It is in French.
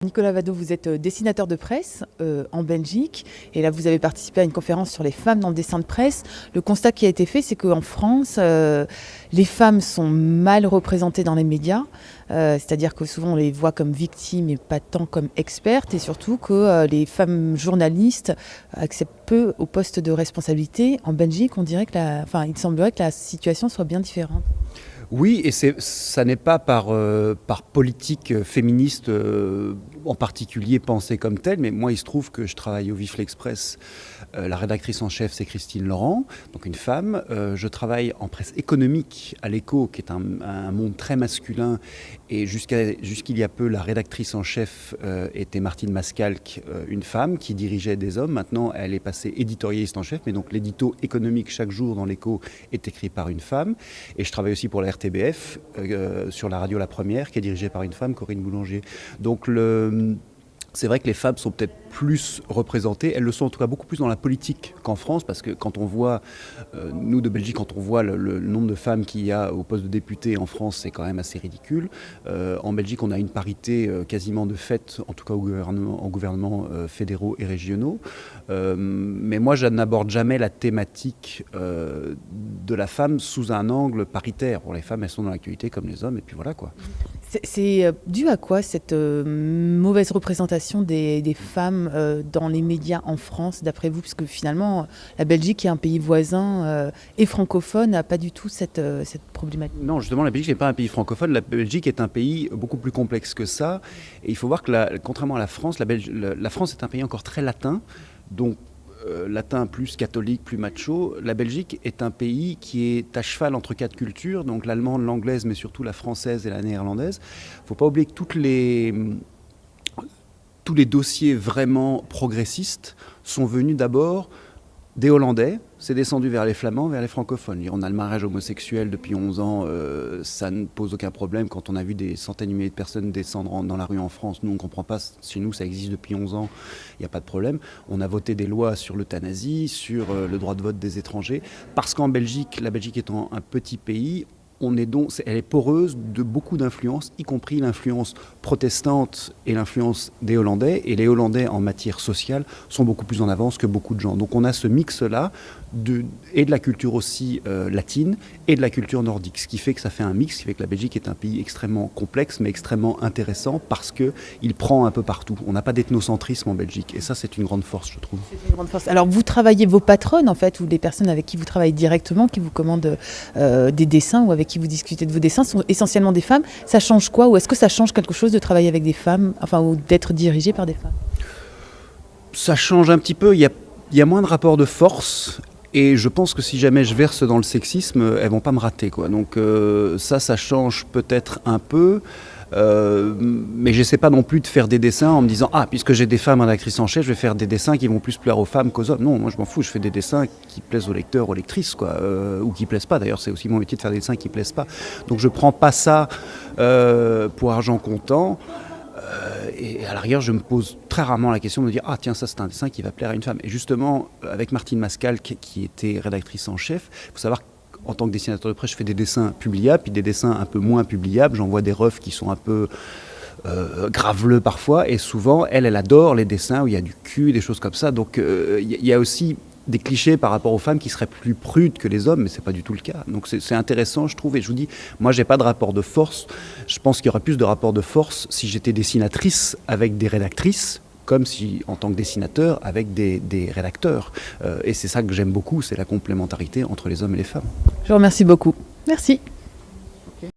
Nicolas Vado, vous êtes dessinateur de presse en Belgique et là vous avez participé à une conférence sur les femmes dans le dessin de presse. Le constat qui a été fait, c'est qu'en France, les femmes sont mal représentées dans les médias, c'est-à-dire que souvent on les voit comme victimes et pas tant comme expertes, et surtout que les femmes journalistes accèdent peu au poste de responsabilité. En Belgique, on dirait que il semblerait que la situation soit bien différente. Oui, et ça n'est pas par politique féministe en particulier pensée comme telle, mais moi il se trouve que je travaille au Vif l'Express. La rédactrice en chef, c'est Christine Laurent, donc une femme. Je travaille en presse économique à l'Écho, qui est un monde très masculin, et jusqu'il y a peu, la rédactrice en chef était Martine Mascalque, une femme qui dirigeait des hommes. Maintenant, elle est passée éditorialiste en chef, mais donc l'édito économique chaque jour dans l'Écho est écrit par une femme. Et je travaille aussi pour la RTBF, sur la radio La Première, qui est dirigée par une femme, Corinne Boulanger. Donc c'est vrai que les femmes sont peut-être plus représentées, elles le sont en tout cas beaucoup plus dans la politique qu'en France, parce que quand on voit, nous de Belgique, quand on voit le nombre de femmes qu'il y a au poste de député en France, c'est quand même assez ridicule. En Belgique, on a une parité quasiment de fait, en tout cas en gouvernement fédéraux et régionaux. Mais moi, je n'aborde jamais la thématique de la femme sous un angle paritaire. Pour les femmes, elles sont dans l'actualité comme les hommes, et puis voilà quoi. C'est dû à quoi cette mauvaise représentation des femmes dans les médias en France, d'après vous? Parce que finalement, la Belgique, qui est un pays voisin et francophone, n'a pas du tout cette problématique. Non, justement, la Belgique n'est pas un pays francophone. La Belgique est un pays beaucoup plus complexe que ça. Et il faut voir que, contrairement à la France, la France est un pays encore très latin. Donc, latin plus catholique, plus macho. La Belgique est un pays qui est à cheval entre quatre cultures, donc l'allemande, l'anglaise, mais surtout la française et la néerlandaise. Il ne faut pas oublier que tous les dossiers vraiment progressistes sont venus d'abord des Hollandais, c'est descendu vers les Flamands, vers les francophones. On a le mariage homosexuel depuis 11 ans, ça ne pose aucun problème. Quand on a vu des centaines de milliers de personnes descendre dans la rue en France, nous on ne comprend pas, chez nous ça existe depuis 11 ans, il n'y a pas de problème. On a voté des lois sur l'euthanasie, sur le droit de vote des étrangers, parce qu'en Belgique, la Belgique étant un petit pays, elle est poreuse de beaucoup d'influences, y compris l'influence protestante et l'influence des Hollandais. Et les Hollandais, en matière sociale, sont beaucoup plus en avance que beaucoup de gens. Donc on a ce mix-là, et de la culture aussi latine, et de la culture nordique. Ce qui fait que ça fait un mix, ce qui fait que la Belgique est un pays extrêmement complexe, mais extrêmement intéressant, parce qu'il prend un peu partout. On n'a pas d'ethnocentrisme en Belgique. Et ça, c'est une grande force, je trouve. C'est une grande force. Alors vous travaillez, vos patronnes, en fait, ou les personnes avec qui vous travaillez directement, qui vous commandent des dessins, ou avec qui vous discutez de vos dessins, sont essentiellement des femmes. Ça change quoi? Ou est-ce que ça change quelque chose de travailler avec des femmes, ou d'être dirigé par des femmes? Ça change un petit peu. Il y a moins de rapports de force. Et je pense que si jamais je verse dans le sexisme, elles vont pas me rater, quoi. Donc ça change peut-être un peu. Mais j'essaie pas non plus de faire des dessins en me disant puisque j'ai des femmes rédactrices en chef, je vais faire des dessins qui vont plus plaire aux femmes qu'aux hommes. Non, moi je m'en fous, je fais des dessins qui plaisent aux lecteurs, aux lectrices, quoi, ou qui plaisent pas. D'ailleurs, c'est aussi mon métier de faire des dessins qui plaisent pas. Donc je prends pas ça pour argent comptant. Et à l'arrière, je me pose très rarement la question de me dire tiens, ça c'est un dessin qui va plaire à une femme. Et justement, avec Martine Mascalque, qui était rédactrice en chef, il faut savoir qu'en tant que dessinateur de presse, je fais des dessins publiables, puis des dessins un peu moins publiables. J'envoie des refs qui sont un peu graveleux parfois, et souvent, elle adore les dessins où il y a du cul, des choses comme ça. Donc il y a aussi des clichés par rapport aux femmes qui seraient plus prudes que les hommes, mais c'est pas du tout le cas. Donc c'est intéressant, je trouve. Et je vous dis, moi, j'ai pas de rapport de force. Je pense qu'il y aurait plus de rapport de force si j'étais dessinatrice avec des rédactrices, comme si, en tant que dessinateur, avec des rédacteurs. Et c'est ça que j'aime beaucoup, c'est la complémentarité entre les hommes et les femmes. Je vous remercie beaucoup. Merci.